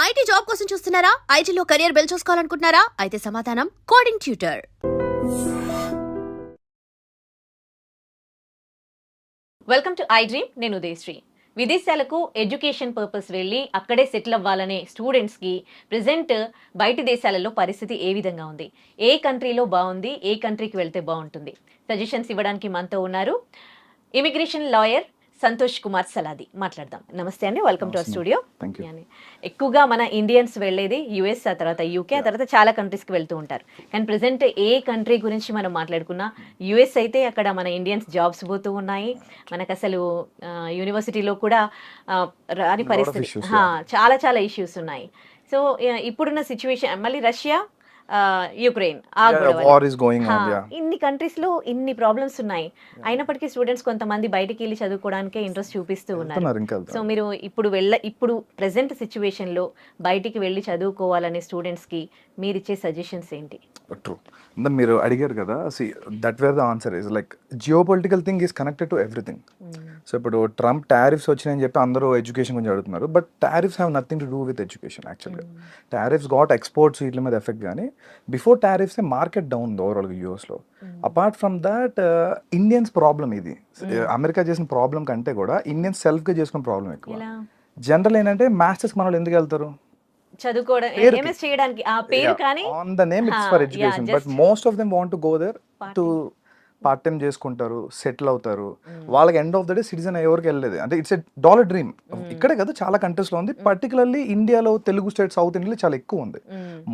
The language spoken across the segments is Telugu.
ఐటీ జాబ్ కోసం చూస్తున్నారా? ఐటీలో కెరియర్ బిల్డ్ చూసుకోవాలనుకుంటున్నారా? అయితే సమాధానం coding tutor. Welcome to I dream. నేను ఉదయశ్రీ. విదేశాలకు ఎడ్యుకేషన్ పర్పస్ వెళ్ళి అక్కడే సెటిల్ అవ్వాలనే స్టూడెంట్స్కి ప్రెజెంట్ బయటి దేశాలలో పరిస్థితి ఏ విధంగా ఉంది, ఏ కంట్రీలో బాగుంది, ఏ కంట్రీకి వెళ్తే బాగుంటుంది, సజెషన్స్ ఇవ్వడానికి మనతో ఉన్నారు ఇమిగ్రేషన్ లాయర్ సంతోష్ కుమార్ సలాది. మాట్లాడదాం. నమస్తే అండి, వెల్కమ్ టు అవర్ స్టూడియో. ఎక్కువగా మన ఇండియన్స్ వెళ్ళేది యుఎస్, ఆ తర్వాత యూకే, ఆ తర్వాత చాలా కంట్రీస్కి వెళ్తూ ఉంటారు. కానీ ప్రెసెంట్ ఏ కంట్రీ గురించి మనం మాట్లాడుకున్నా యుఎస్ అయితే అక్కడ మన ఇండియన్స్ జాబ్స్ పోతూ ఉన్నాయి. మనకు అసలు యూనివర్సిటీలో కూడా రాని పరిస్థితి, చాలా చాలా ఇష్యూస్ ఉన్నాయి. సో ఇప్పుడున్న సిచ్యువేషన్, మళ్ళీ రష్యా, యుక్రెయిన్, ఇన్ని కంట్రీస్ లో ఇన్ని ప్రాబ్లమ్స్ ఉన్నాయి. అయినప్పటికీ స్టూడెంట్స్ కొంతమంది బయటికి వెళ్ళి చదువుకోవడానికే ఇంట్రెస్ట్ చూపిస్తూ ఉన్నారు. సో మీరు ఇప్పుడు ప్రెసెంట్ సిచ్యువేషన్ లో బయటికి వెళ్ళి చదువుకోవాలనే స్టూడెంట్స్ కి మీరు ఇచ్చే సజెషన్స్ ఏంటి? ట్రూ, మీరు అడిగారు కదా, that wear the answer is like geo political thing is connected to everything. So ఇప్పుడు ట్రంప్ టారిఫ్స్ వచ్చినాయని చెప్పి అందరూ ఎడ్యుకేషన్ గురించి అడుగుతున్నారు, but tariffs have nothing to do with education. యాక్చువల్గా టారిఫ్స్ గాట్ ఎక్స్పోర్ట్స్ వీటి మీద ఎఫెక్ట్, కానీ బిఫోర్ టారిఫ్స్ మార్కెట్ డౌన్ ఓవరాల్గా యూఎస్లో. Apart from that Indians problem ఇది, అమెరికా చేసిన ప్రాబ్లం కంటే కూడా ఇండియన్స్ సెల్ఫ్గా చేసుకున్న ప్రాబ్లం ఎక్కువ. జనరల్ ఏంటంటే మాస్టర్స్ మన వాళ్ళు ఎందుకు వెళ్తారు? చదువుకోవడం, ఎంఎస్ చేయడానికి, ఆ పేరు కానీ on the name it's for education, but most of them want to go there to part time చేసుకుంటారు, సెటిల్ అవుతారు. వాళ్ళకి end of the day citizen ఎవరికి వెళ్ళలేదు. అంటే ఇట్స్ ఎ డాలర్ డ్రీమ్. ఇక్కడే కదా చాలా కంట్రీస్లో ఉంది, పర్టికులర్లీ ఇండియాలో, తెలుగు స్టేట్, సౌత్ ఇండియాలో చాలా ఎక్కువ ఉంది.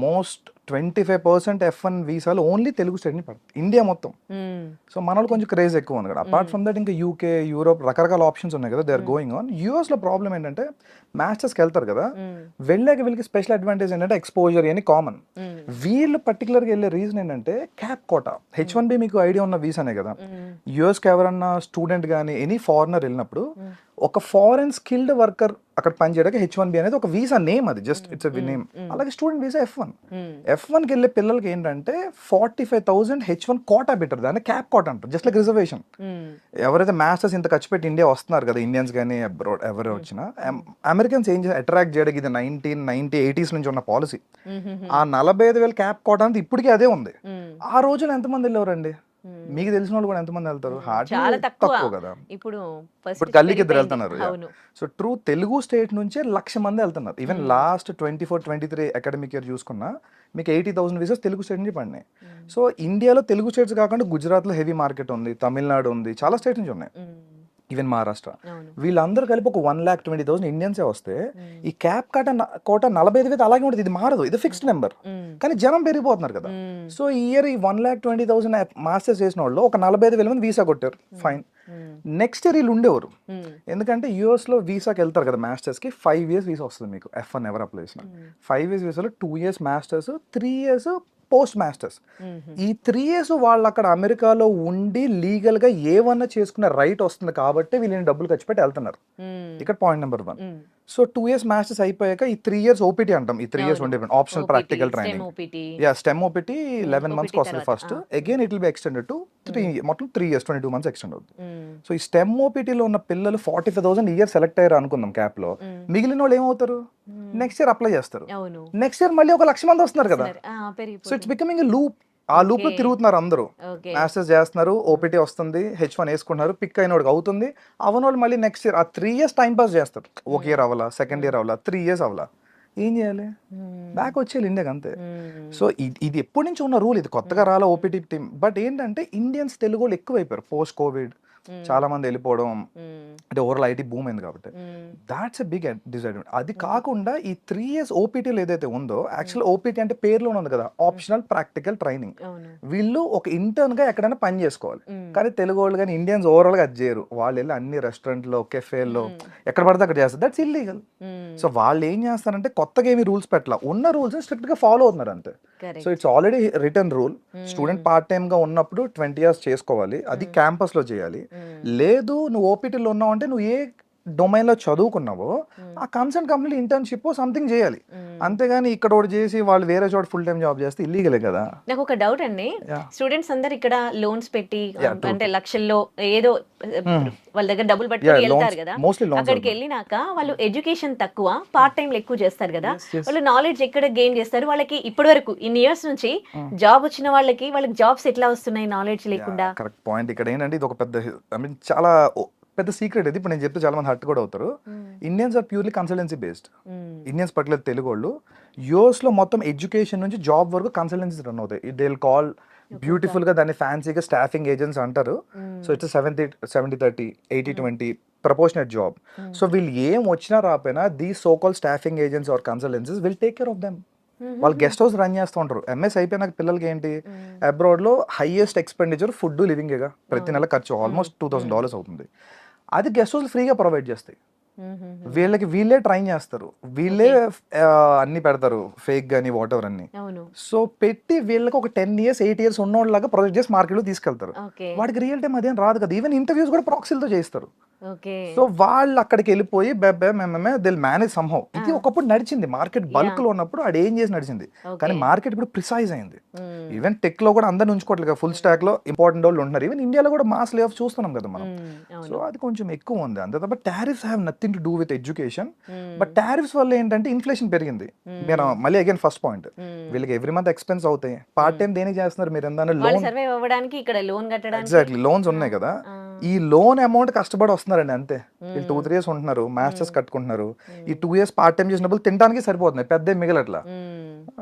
మోస్ట్ 25% F1 వీసాలు ఓన్లీ తెలుగు స్టేట్ ని పడుతుంది ఇండియా మొత్తం. సో మన వాళ్ళు కొంచెం క్రేజ్ ఎక్కువ ఉంది కదా. అపార్ట్ ఫ్రమ్ దట్ ఇంకా యూకే, యూరోప్ రకరకాల ఆప్షన్స్ ఉన్నాయి కదా, they are going on. US లో ప్రాబ్లం ఏంటంటే మాస్టర్స్కి వెళ్తారు కదా, వెళ్ళాక వీళ్ళకి స్పెషల్ అడ్వాంటేజ్ ఏంటంటే ఎక్స్పోజర్ అని కామన్. వీళ్ళు పర్టికులర్గా వెళ్ళే రీజన్ ఏంటంటే క్యాప్ కోటా. H1B మీకు ఐడియా ఉన్న వీసానే కదా. యూఎస్కి ఎవరన్నా స్టూడెంట్ కానీ ఎనీ ఫారినర్ వెళ్ళినప్పుడు ఒక ఫారెన్ స్కిల్డ్ వర్కర్ అక్కడ పనిచేయడానికి H1B అనేది ఒక వీసా నేమ్, అది జస్ట్ ఇట్స్ నేమ్. అలాగే స్టూడెంట్ వీసా F1కి వెళ్ళే పిల్లలకి ఏంటంటే 45,000 H1 కోటా పెట్టారు, దాన్ని క్యాప్ కోటా అంటారు, జస్ట్ లైక్ రిజర్వేషన్. ఎవరైతే మాస్టర్స్ ఇంత ఖర్చు పెట్టి ఇండియా వస్తున్నారు కదా, ఇండియన్స్ కానీ అబ్రాడ్ ఎవరు వచ్చినా, అమెరికన్స్ ఏం చేసి అట్రాక్ట్ చేయడానికి, ఇది 1980s నుంచి ఉన్న పాలసీ. ఆ 45,000 క్యాప్ కోటా అంటే ఇప్పటికీ అదే ఉంది. ఆ రోజున ఎంతమంది వెళ్ళేవారండి? మీకు తెలిసిన వాళ్ళు కూడా ఎంతమంది వెళ్తారు? చాలా తక్కువ కదా. ఇప్పుడు గల్లీకి ఇద్దరు వెళ్తున్నారు. సో ట్రూ తెలుగు స్టేట్ నుంచే 1,00,000 మంది వెళ్తున్నారు. ఈవెన్ లాస్ట్ 24-23 అకాడమిక్ ఇయర్ చూసుకున్నా మీకు 80,000 వీసాస్ తెలుగు స్టేట్ నుంచి పడినాయి. సో ఇండియాలో తెలుగు స్టేట్స్ కాకుండా గుజరాత్లో హెవీ మార్కెట్ ఉంది, తమిళనాడు ఉంది, చాలా స్టేట్స్ నుంచి ఉన్నాయి, ఈవెన్ మహారాష్ట్ర. వీళ్ళందరూ కలిపి ఒక 1,20,000 ఇండియన్సే వస్తే ఈ క్యాప్ కోట 45,000 అలాగే ఉంటుంది. ఇది మారదు, ఇది ఫిక్స్డ్ నెంబర్. కానీ జనం పెరిగిపోతున్నారు కదా. సో ఈ ఇయర్ ఈ 1,20,000 మాస్టర్స్ చేసిన వాళ్ళు ఒక 45,000 మంది వీసా కొట్టారు, ఫైన్. నెక్స్ట్ ఇయర్ వీళ్ళు ఉండేవారు, ఎందుకంటే యూఎస్ లో వీసాకి వెళ్తారు కదా మాస్టర్స్ కి. 5 years వీసా వస్తుంది మీకు, F1 ఎవరు అప్లై చేసిన. 5 years వీసాలో 2 years masters, 3 years post masters. ఈ 3 years వాళ్ళు అక్కడ అమెరికాలో ఉండి లీగల్ గా ఏమన్నా చేసుకునే రైట్ వస్తుంది కాబట్టి వీళ్ళని డబ్బులు ఖర్చు పెట్టి వెళ్తున్నారు. ఇక్కడ point number 1. So 2 years masters అయిపోయాక ఈ 3 years ఓపీటీ అంటాం. ఈ 3 years ఉండే optional practical training, stem OPT 11 months వస్తుంది first. Again it will be extended to 3 మొత్తం 3 years 22 months ఎక్స్టెండ్ అవుతుంది. సో ఈ స్టెమ్ ఓపీటీలో ఉన్న పిల్లలు 45,000 ఇయర్ సెలెక్ట్ అయ్యారు అనుకుందాం క్యాప్ లో. మిగిలిన వాళ్ళు ఏమవుతారు? నెక్స్ట్ ఇయర్ అప్లై చేస్తారు. నెక్స్ట్ ఇయర్ మళ్ళీ ఒక 1,00,000 మంది వస్తున్నారు కదా. So it's becoming a loop. ఆ లూప్ లో తిరుగుతున్నారు అందరూ. మాస్టర్స్ చేస్తున్నారు, ఓపీటీ వస్తుంది, H1 వేసుకుంటున్నారు, పిక్ అయిన వాడికి అవుతుంది, అవనోళ్ళు మళ్ళీ నెక్స్ట్ ఇయర్ ఆ 3 years టైం పాస్ చేస్తారు. ఒక ఇయర్ అవ్వాలా, సెకండ్ ఇయర్ అవ్వాలా, 3 years అవ్వాలా, ఏం చేయాలి? బ్యాక్ వచ్చేయాలి ఇండియాకి, అంతే. సో ఇది ఎప్పటి నుంచి ఉన్న రూల్, ఇది కొత్తగా రాలా ఓపీటీ టీమ్. బట్ ఏంటంటే ఇండియన్స్ తెలుగు వాళ్ళు ఎక్కువ అయిపోయారు పోస్ట్ కోవిడ్. చాలా మంది వెళ్ళిపోవడం, అంటే ఓవరాల్ ఐటీ బూమ్ అయింది కాబట్టి దాట్స్ ఎ బిగ్ డిసడ్వాంటేజ్. అది కాకుండా ఈ 3 years ఓపీటీలు ఏదైతే ఉందో, యాక్చువల్ ఓపీటీ అంటే పేరులోనే ఉంది కదా, ఆప్షనల్ ప్రాక్టికల్ ట్రైనింగ్. వీళ్ళు ఒక ఇంటర్న్ గా ఎక్కడైనా పని చేసుకోవాలి. కానీ తెలుగు వాళ్ళు కానీ ఇండియన్స్ ఓవరాల్ గా అది చేయరు. వాళ్ళు వెళ్ళి అన్ని రెస్టారెంట్లో, కెఫేల్లో ఎక్కడ పడితే అక్కడ చేస్తారు. That's illegal. సో వాళ్ళు ఏం చేస్తారంటే కొత్తగా ఏమి రూల్స్ పెట్టాల, ఉన్న రూల్స్ స్ట్రిక్ట్ గా ఫాలో అవుతున్నారు అంతే. So it's already return rule. Student part time గా ఉన్నప్పుడు 20 years చేసుకోవాలి, అది క్యాంపస్ లో చేయాలి. లేదు నువ్వు ఓపీటీలో ఉన్నావు అంటే నువ్వు ఏ డొమైన్ లో చదువుకున్నావో ఆ కన్సర్న్ కంపెనీ ఇంటర్న్షిప్ సంథింగ్ చేయాలి, అంతేగాని ఇక్కడ ఒకటి చేసి వాళ్ళు వేరే చోట ఫుల్ టైం జాబ్ చేస్తే ఇల్లీగలే కదా. నాకు ఒక డౌట్ అండి, Yeah. స్టూడెంట్స్ అందరు ఇక్కడ లోన్స్ పెట్టి Yeah, true, అంటే లక్షల్లో ఏదో వాళ్ళ దగ్గర డబ్బులు పట్టుకొని వెళ్తారు కదా, మోస్ట్లీ లోన్స్. అక్కడికి వెళ్ళినాక వాళ్ళు ఎడ్యుకేషన్ తక్కువ, పార్ట్ టైం ఎక్కువ చేస్తారు కదా, Yes, yes. వాళ్ళు నాలెడ్జ్ ఎక్కడ గెయిన్ చేస్తారు? వాళ్ళకి ఇప్పటి వరకు ఇన్ని ఇయర్స్ నుంచి జాబ్ వచ్చిన వాళ్ళకి జాబ్స్ ఎట్లా వస్తున్నాయి నాలెడ్జ్ లేకుండా? Correct point. ఇక్కడ ఏంటంటే ఇది ఒక పెద్ద ఐ మీన్ చాలా పెద్ద సీక్రెట్ ఇది. ఇప్పుడు నేను చెప్తే చాలా మంది హర్ట్ కూడా అవుతారు. Indians are purely consultancy based. Indians particular Telugu వాళ్ళు యూఎస్ లో మొత్తం ఎడ్యుకేషన్ నుంచి జాబ్ వరకు కన్సల్టెన్సీ రన్ అవుతాయి. దే విల్ కాల్ బ్యూటిఫుల్ గా దాన్ని ఫ్యాన్సీగా స్టాఫింగ్ ఏజెంట్స్ అంటారు. So it's 70-30 80-20 proportionate job. So వీళ్ళు ఏం వచ్చినా రాపోయినా the so call staffing agents or consultancies will take care of them. వాళ్ళు గెస్ట్ హౌస్ రన్ చేస్తూ ఉంటారు. ఎంఎస్ అయిపోయినాక పిల్లలకి ఏంటి, అబ్రాడ్ లో హైయెస్ట్ ఎక్స్పెండిచర్ ఫుడ్ లివింగేగా, ప్రతి నెల ఖర్చు ఆల్మోస్ట్ $2,000 అవుతుంది. అది గెస్ట్ హౌస్ ఫ్రీగా ప్రొవైడ్ చేస్తాయి. వీళ్ళకి వీళ్ళే ట్రైన్ చేస్తారు, వీళ్ళే అన్ని పెడతారు, ఫేక్ గానీ వాట్ ఎవర్ అన్ని. సో పెట్టి వీళ్ళకి ఒక 10 years 8 years ఉన్నోళ్ళలాగా ప్రొజెక్ట్ చేసి మార్కెట్ లో తీసుకెళ్తారు. వాడికి రియల్ టైం అదేం రాదు కదా. ఈవెన్ ఇంటర్వ్యూస్ కూడా ప్రాక్సీలతో చేస్తారు. సో వాళ్ళు అక్కడికి వెళ్ళిపోయి దిల్ మేనేజ్ సంహౌ. ఇది ఒకప్పుడు నడిచింది మార్కెట్ బల్క్ లో ఉన్నప్పుడు, అది ఏం చేసి నడిచింది. కానీ మార్కెట్ ఇప్పుడు ప్రిసైజ్ అయింది. ఈవెన్ టెక్ లో కూడా అందరిని ఉంచుకోవట్లేదు, ఫుల్ స్టాక్ లో ఇంపార్టెంట్ వాళ్ళు ఉంటున్నారు. ఈవెన్ ఇండియాలో కూడా మాస్ లే ఆఫ్ చూస్తున్నాం కదా మనం. సో అది కొంచెం ఎక్కువ ఉంది అంతే తప్ప tariffs have nothing to do with education. But tariffs వల్ల ఏంటంటే ఇన్ఫ్లేషన్ పెరిగింది. నేను మళ్ళీ అగైన్ ఫస్ట్ పాయింట్, వీళ్ళకి ఎవ్రీ మంత్ ఎక్స్పెన్స్ అవుతాయి. పార్ట్ టైం దేనికి చేస్తున్నారు మీరు? ఎగ్జాక్ట్లీ లోన్స్ ఉన్నాయి కదా, ఈ లోన్ అమౌంట్ కష్టపడి వస్తున్నారండి అంతే. వీళ్ళు 2-3 years ఉంటున్నారు, మాస్టర్స్ కట్టుకుంటున్నారు. ఈ 2 years పార్ట్ టైం చేసినప్పుడు తినడానికి సరిపోతున్నాయి, పెద్ద మిగలట్లా.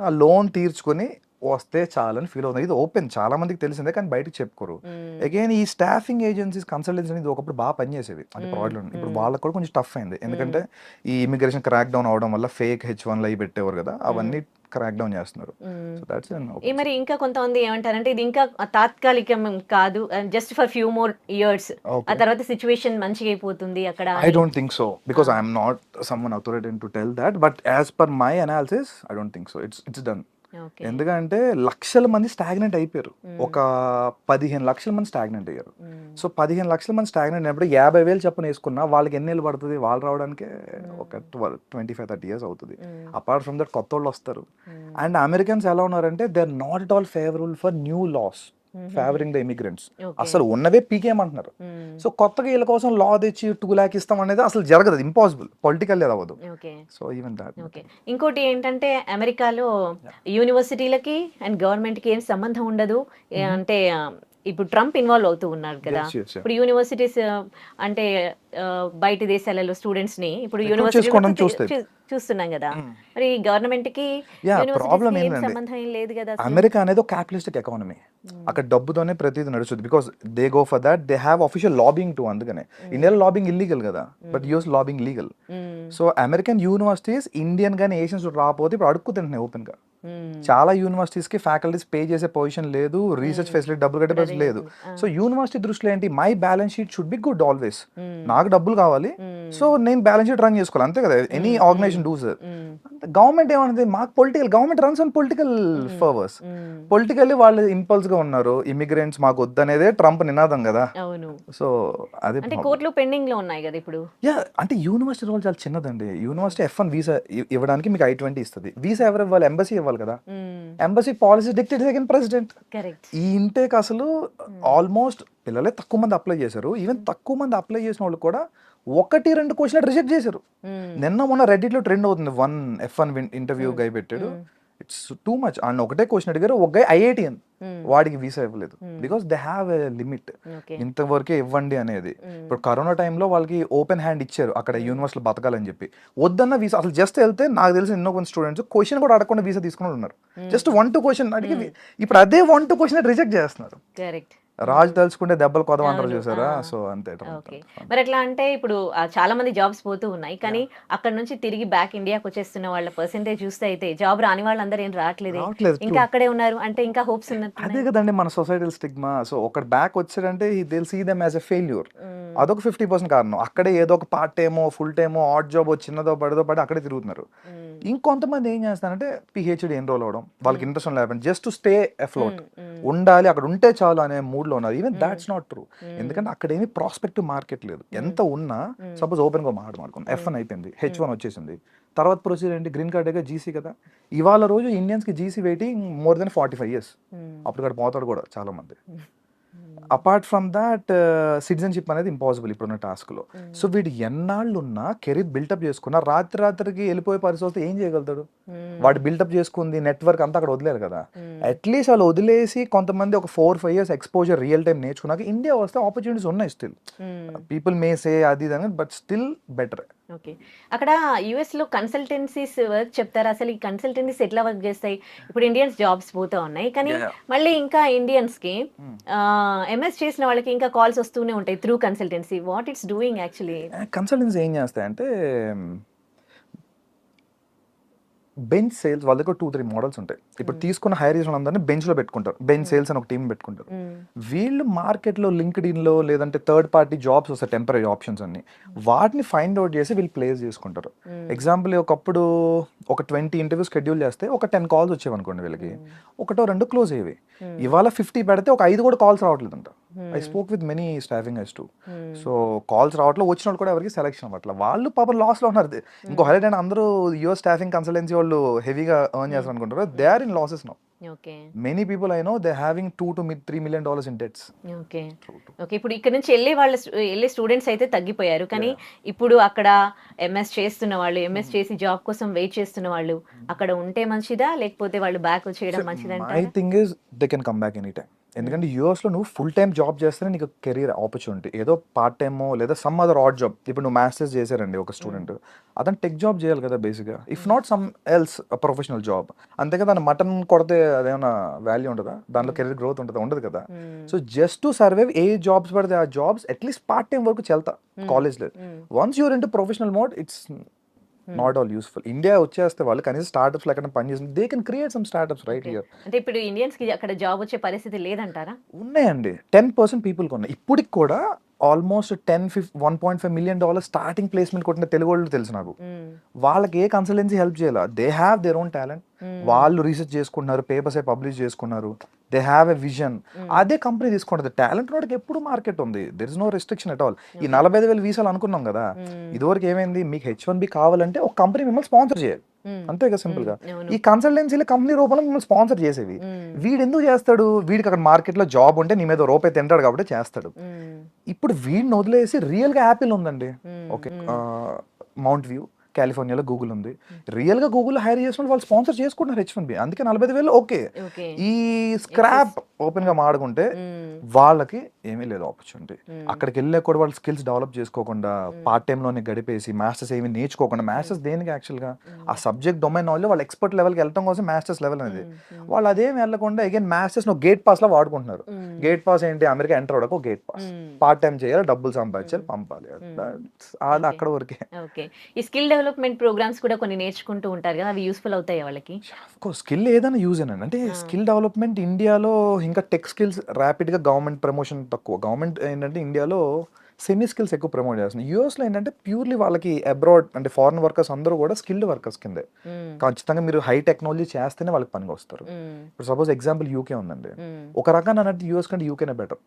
ఆ లోన్ తీర్చుకుని వస్తే చాలని ఫీల్ అవుతుంది. ఇది ఓపెన్ చాలా మందికి తెలిసిందే కానీ బయటకు చెప్పుకోరు. అగైన్ ఈ స్టాఫింగ్ ఏజెన్సీస్ కన్సల్టెన్సీ అనేది ఒకప్పుడు బాగా పనిచేసేవి అంటే ప్రాబ్లం. ఇప్పుడు వాళ్ళకి కూడా కొంచెం టఫ్ అయింది, ఎందుకంటే ఈ ఇమిగ్రేషన్ క్రాక్ డౌన్ అవడం వల్ల ఫేక్ H1 అవి పెట్టేవారు కదా, అవన్నీ క్రాక్ డౌన్ చేస్తున్నారు. మరి ఇంకా కొంతమంది ఏమంటారంటే ఇది ఇంకా తాత్కాలికం కాదు, just for few more years, ఆ తర్వాత సిచువేషన్ మంచిగా అయిపోతుంది అక్కడ. I don't think so because I am not someone authoritative to tell that, but as per my analysis I don't think so. It's done. ఎందుకంటే లక్షల మంది స్టాగ్నెంట్ అయిపోయారు, ఒక 15 లక్షల మంది స్టాగ్నెంట్ అయ్యారు. సో 15 లక్షల మంది స్టాగ్నెంట్ అయినప్పుడు 50,000 చెప్పని వేసుకున్నా వాళ్ళకి ఎన్ని ఏళ్ళు పడుతుంది? వాళ్ళు రావడానికి ఒక 25-30 years అవుతుంది. అపార్ట్ ఫ్రమ్ దట్ కొత్త వాళ్ళు వస్తారు. అండ్ అమెరికన్స్ ఎలా ఉన్నారంటే they are not at all favourable for new laws favouring the immigrants. అసలు ఉన్నవే పీకేమంటున్నారు. సో కొత్తగా వీళ్ళ కోసం లా తెచ్చి 2 lakhs ఇస్తాం అనేది అసలు జరగదు, ఇంపాసిబుల్, పొలిటికల్ అవ్వదు. So even that. ఇంకోటి ఏంటంటే అమెరికాలో యూనివర్సిటీలకి అండ్ గవర్నమెంట్ కి ఏం సంబంధం ఉండదు. అంటే ఇప్పుడు ట్రంప్ ఇన్వాల్వ్ అవుతూ ఉన్నారు కదా, ఇప్పుడు యూనివర్సిటీస్ అంటే బయట దేశాలలో స్టూడెంట్స్ ని ఇప్పుడు యూనివర్సిటీ చూస్తున్నాం కదా, మరి గవర్నమెంట్ కి ప్రాబ్లం సంబంధం ఏం లేదు కదా. అమెరికా అనేది ఒక క్యాపిటలిస్టిక్ ఎకానమీ, అక్కడ డబ్బుతోనే ప్రతిదీ నడుస్తుంది. Because they go for that, they have official lobbying to. అందుకనే ఇండియాలో లాబింగ్ ఇల్లీగల్ కదా, but US lobbying legal. So American universities Indian గానీ ఏషియన్స్ రాకపోతే ఇప్పుడు అడుక్కు తింటున్నాయి ఓపెన్ గా. చాలా యూనివర్సిటీస్ కి ఫ్యాకల్టీస్ పే చేసే పొజిషన్ లేదు, రీసెర్చ్ ఫెసిలిటీ డబ్బులు కట్టే పరిస్థితి లేదు. సో యూనివర్సిటీ దృష్టిలో ఏంటి, my balance sheet should be good always. నాకు డబ్బులు కావాలి, సో నేను బ్యాలెన్స్ షీట్ రన్ చేసుకోవాలి, అంతే కదా ఎనీ ఆర్గనైజేషన్ డూస్. గవర్నమెంట్ ఏమన్నది, మాకు political, government runs on political favours. Politically వాళ్ళు ఇంపల్స్ గా ఉన్నారు, ఇమిగ్రెంట్స్ మాకు వద్దనేదే ట్రంప్ నినాదం కదా. సో అదే కోర్టులో పెండింగ్ లో ఉన్నాయి కదా ఇప్పుడు. అంటే యూనివర్సిటీ రోల్ చాలా చిన్నదండి. యూనివర్సిటీ F1 వీసా ఇవ్వడానికి మీకు I-20 ఇస్తుంది. వీసా ఎవరు ఇవ్వాలి? ఎంబసీ ఇవ్వాలి కదా. Embassy policy dictate second president. ఈ ఇంటేక్ అసలు ఆల్మోస్ట్ పిల్లలే తక్కువ మంది అప్లై చేశారు. ఈవెన్ తక్కువ మంది అప్లై చేసిన వాళ్ళు కూడా 1-2 క్వశ్చన్ రిజెక్ట్ చేశారు. నిన్న మొన్న రెడ్డిట్ లో ట్రెండ్ అవుతుంది, 1 F1 ఇంటర్వ్యూ గై పెట్టాడు, ఇట్స్ టూ మచ్. అండ్ ఒకటే క్వశ్చన్ అడిగారు, ఒక గై IITian, వాడికి వీసా ఇవ్వలేదు. Because they have a limit, ఇంతవరకే ఇవ్వండి అనేది. ఇప్పుడు కరోనా టైంలో వాళ్ళకి ఓపెన్ హ్యాండ్ ఇచ్చారు అక్కడ యూనివర్సిటీలో బతకాలని చెప్పి. వద్దన్న వీసా అసలు జస్ట్ వెళ్తే, నాకు తెలిసి ఎన్నో కొంత స్టూడెంట్స్ క్వశ్చన్ కూడా అడగకుండా వీసా తీసుకుని ఉన్నారు. జస్ట్ 1-2 క్వశ్చన్ అడిగి ఇప్పుడు అదే 1-2 క్వశ్చన్ రిజెక్ట్ చేస్తున్నారు. రాజు తలుచుకుంటే దెబ్బలు కొదవంటారు చూసారా. సో అంతే. మరి ఎట్లా అంటే ఇప్పుడు చాలా మంది జాబ్స్ పోతూ ఉన్నాయి, కానీ అక్కడ నుంచి తిరిగి బ్యాక్ ఇండియాకి వచ్చేస్తున్న వాళ్ళ పర్సెంటేజ్ చూస్తే అయితే జాబ్ రాని వాళ్ళందరూ ఏం రావట్లేదు, ఇంకా అక్కడే ఉన్నారు. అంటే ఇంకా హోప్స్ ఉన్నట్టు. అదే కదండి మన సొసైటల్ స్టిగ్మా. సో ఒకటి బ్యాక్ వచ్చాడంటే they will see them as a failure. అదొక 50% కారణం. అక్కడే ఏదో ఒక పార్ట్ టైమో ఫుల్ టైమో ఆడ్ జాబ్ చిన్నదో పడదో పడి అక్కడే తిరుగుతున్నారు. ఇంకొంతమంది ఏం చేస్తారంటే PhD ఎన్రోల్ అవడం, వాళ్ళకి ఇంట్రెస్ట్ లేకపోతే జస్ట్ టు స్టే అఫ్లోట్. ఉండాలి, అక్కడ ఉంటే చాలు అనే మూడ్లో ఉన్నారు. Even that's not true. ఎందుకంటే అక్కడ ఏమి ప్రాస్పెక్టివ్ మార్కెట్ లేదు. ఎంత ఉన్నా సపోజ్ ఓపెన్గా మాట్లాడుకున్నాం, F1 అయిపోయింది, H1 వచ్చేసింది, తర్వాత ప్రొసీజర్ ఏంటి, గ్రీన్ కార్డ్ జీసీ కదా. ఇవాళ రోజు ఇండియన్స్కి GC waiting more than 45 years. అప్పుడు ఇక్కడ పోతాడు కూడా చాలా మంది. అపార్ట్ ఫ్రమ్ దాట్ సిటిజన్షిప్ అనేది ఇంపాసిబుల్ ఇప్పుడున్న టాస్క్లో. సో వీడు ఎన్నాళ్ళు ఉన్నా కెరీర్ బిల్డప్ చేసుకున్నా రాత్రికి వెళ్ళిపోయే పరిస్థితి వస్తే ఏం చేయగలుగుతాడు? వాడు బిల్డప్ చేసుకుంది నెట్వర్క్ అంతా అక్కడ వదిలేరు కదా. అట్లీస్ట్ వాళ్ళు వదిలేసి కొంతమంది ఒక 4-5 years ఎక్స్పోజర్ రియల్ టైం నేర్చుకున్నాక ఇండియా వస్తే ఆపర్చునిటీస్ ఉన్నాయి స్టిల్. పీపుల్ మే సే అది ఇది బట్ స్టిల్ బెటర్. ఓకే, అక్కడ యుఎస్ లో కన్సల్టెన్సీస్ వర్క్ చెప్తారు. అసలు ఈ కన్సల్టెన్సీస్ ఎట్లా వర్క్ చేస్తాయి? ఇప్పుడు ఇండియన్స్ జాబ్స్ పోతా ఉన్నాయి, కానీ మళ్ళీ ఇంకా ఇండియన్స్ కి ఎంఎస్ చేసిన వాళ్ళకి ఇంకా కాల్స్ వస్తూనే ఉంటాయి through consultancy. What it's doing actually? Consultancy ఏం చేస్తాయంటే బెంచ్ సేల్స్, వాళ్ళ దగ్గర 2-3 మోడల్స్ ఉంటాయి. ఇప్పుడు తీసుకున్న హైర్ చేసిన అందరినీ బెంచ్ లో పెట్టుకుంటారు, బెంచ్ సేల్స్ అని ఒక టీం పెట్టుకుంటారు. వీళ్ళు మార్కెట్ లో లింక్డ్ఇన్ లో లేదంటే థర్డ్ పార్టీ జాబ్స్ వస్తాయి, టెంపరీ ఆప్షన్స్ అన్ని, వాటిని ఫైండ్ అవుట్ చేసి వీళ్ళు ప్లేస్ చేసుకుంటారు. ఎగ్జాంపుల్ ఒకప్పుడు ఒక 20 ఇంటర్వ్యూ షెడ్యూల్ చేస్తే ఒక 10 calls వచ్చేవి అనుకోండి, వీళ్ళకి 1-2 క్లోజ్ అయ్యేవి. ఇవాళ 50 పెడితే ఒక 5 కూడా కాల్స్ రావట్లేదు అంట. I spoke with many staffing ice to. So calls రావట్లేదు, వచ్చిన వాళ్ళు కూడా ఎవరికి సెలెక్షన్ అవ్వట్లేదు. వాళ్ళు పాపం లాస్ లో ఉన్నారు. ఇంకో హైలైట్ అయినా అందరూ యుఎస్ స్టాఫింగ్ కన్సల్టెన్సీ వాళ్ళు హెవీగా ఎర్న్ చేస్తారు అనుకుంటారు. They are in losses now. Many people I know they having $2-3 million in debts. Okay, ఇప్పుడు ఇక్కడ నుంచి వెళ్ళే స్టూడెంట్స్ అయితే తగ్గిపోయారు, కానీ ఇప్పుడు అక్కడ ఎంఎస్ చేస్తున్న వాళ్ళు, ఎంఎస్ చేసి జాబ్ కోసం వెయిట్ చేస్తున్న వాళ్ళు అక్కడ ఉంటే మంచిదా, లేకపోతే వాళ్ళు బ్యాక్ వచ్చేయడం మంచిదా? I think is they can come back any time. ఎందుకంటే యూఎస్లో నువ్వు ఫుల్ టైం జాబ్ చేస్తేనే నీకు కెరీర్ ఆపర్చునిటీ. ఏదో పార్ట్ టైమో లేదా సమ్ అదర్ ఆడ్ జాబ్. ఇప్పుడు నువ్వు మాస్టర్స్ చేశారండి ఒక స్టూడెంట్, అతను టెక్ జాబ్ చేయాలి కదా బేసిక్గా, if not some else professional job. అంతే కదా, మటన్ కొడితే అదేమన్నా వాల్యూ ఉంటుందా? దాంట్లో కెరీర్ గ్రోత్ ఉంటుందా? ఉండదు కదా. So just to survive A jobs పడితే ఆ జాబ్స్ అట్లీస్ట్ పార్ట్ టైం వరకు చెల్తా కాలేజ్లో. Once you're in to professional mode it's not all useful. India వచ్చేస్తే వాళ్ళు కనీసం స్టార్ట్అప్స్ ఎక్కడ పని చేసి they can create some startups right here. అంటే ఇప్పుడు ఇండియన్స్ కి అక్కడ జాబ్ వచ్చే పరిస్థితి లేదంటారా? ఉన్నాయండి, 10% పీపుల్కి ఉన్నాయి. ఇప్పటికి కూడా ఆల్మోస్ట్ 1.5 million స్టార్టింగ్ ప్లేస్మెంట్ కొట్టిన తెలుగు వాళ్ళు తెలుసు నాకు. వాళ్ళకి ఏ కన్సల్టెన్సీ హెల్ప్ చేయాల. They have their own talent. వాళ్ళు రీసెర్చ్ చేసుకుంటున్నారు, పేపర్స్ పబ్లిష్ చేసుకున్నారు, దే హ్యావ్ ఎ విజన్. అదే కంపెనీ తీసుకుంటుంది. టాలెంట్ వాడికి ఎప్పుడు మార్కెట్ ఉంది, there is no restriction at all. ఈ 45,000 వీసాలు అనుకున్నాం కదా, ఇదివరకు ఏమైంది, మీకు H1B కావాలంటే ఒక కంపెనీ మిమ్మల్ని స్పాన్సర్ చేయాలి, అంతే కదా సింపుల్ గా. ఈ కన్సల్టెన్సీలు కంపెనీ రూపంలో మిమ్మల్ని స్పాన్సర్ చేసేవి. వీడు ఎందుకు చేస్తాడు? వీడికి అక్కడ మార్కెట్ లో జాబ్ ఉంటే నీ మీద రూపాయి తింటాడు కాబట్టి చేస్తాడు. ఇప్పుడు వీడిని వదిలేసి రియల్ గా యాపిల్ ఉందండి, ఓకే, మౌంట్ వ్యూ కాలిఫోర్నియాలో గూగుల్ ఉంది. రియల్ గా గూగుల్ హైర్ చేసిన వాళ్ళు స్పాన్సర్ చేసుకుంటున్నారు H1B. అందుకే 45,000 ఓకే. ఈ స్క్రాప్ ఓపెన్ గా మాడుకుంటే వాళ్ళకి ఏమీ లేదు ఆపర్చునిటీ. అక్కడికి వెళ్ళే కూడా వాళ్ళు స్కిల్స్ డెవలప్ చేసుకోకుండా పార్ట్ టైమ్ లోనే గడిపేసి మాస్టర్స్ ఏమి నేర్చుకోకుండా, మాస్టర్స్ దేనికి యాక్చువల్ గా ఆ సబ్జెక్ట్ డొమైన్ నాలెడ్జ్ వాళ్ళు ఎక్స్పర్ట్ లెవెల్కి వెళ్ళడం కోసం మాస్టర్స్ లెవెల్ అనేది. వాళ్ళు అదేమి వెళ్ళకుండా అగైన్ మాస్టర్స్ గేట్ పాస్ లా వాడుకుంటున్నారు. గేట్ పాస్ ఏంటి, అమెరికా ఎంటర్ అవడానికి ఒక గేట్ పాస్, పార్ట్ టైం చేయాలి, డబ్బులు సంపాదించాలి, పంపాలి, అది అక్కడ వరకే. ఈ స్కిల్ డెవలప్మెంట్ ప్రోగ్రామ్స్ కూడా కొన్ని నేర్చుకుంటూ ఉంటారు కదా, అవి యూస్ఫుల్ అవుతాయి వాళ్ళకి? స్కిల్ ఏదైనా యూజ్ అయినండి. అంటే స్కిల్ డెవలప్మెంట్ ఇండియాలో ఇంకా టెక్ స్కిల్స్ ర్యాపిడ్ గా గవర్నమెంట్ ప్రమోషన్ తక్కువ. గవర్నమెంట్ ఏంటంటే ఇండియాలో సెమీ స్కిల్స్ ఎక్కువ ప్రమోట్ చేస్తుంది. యూఎస్లో ఏంటంటే ప్యూర్లీ వాళ్ళకి అబ్రాడ్ అంటే ఫారెన్ వర్కర్స్ అందరూ కూడా స్కిల్డ్ వర్కర్స్ కిందే. ఖచ్చితంగా మీరు హై టెక్నాలజీ చేస్తేనే వాళ్ళకి పనికి వస్తారు. ఇప్పుడు సపోజ్ ఎగ్జాంపుల్ యూకే ఉందండి, ఒక రకంగా అన్నట్టు యూఎస్ కంటే యూకేనే బెటర్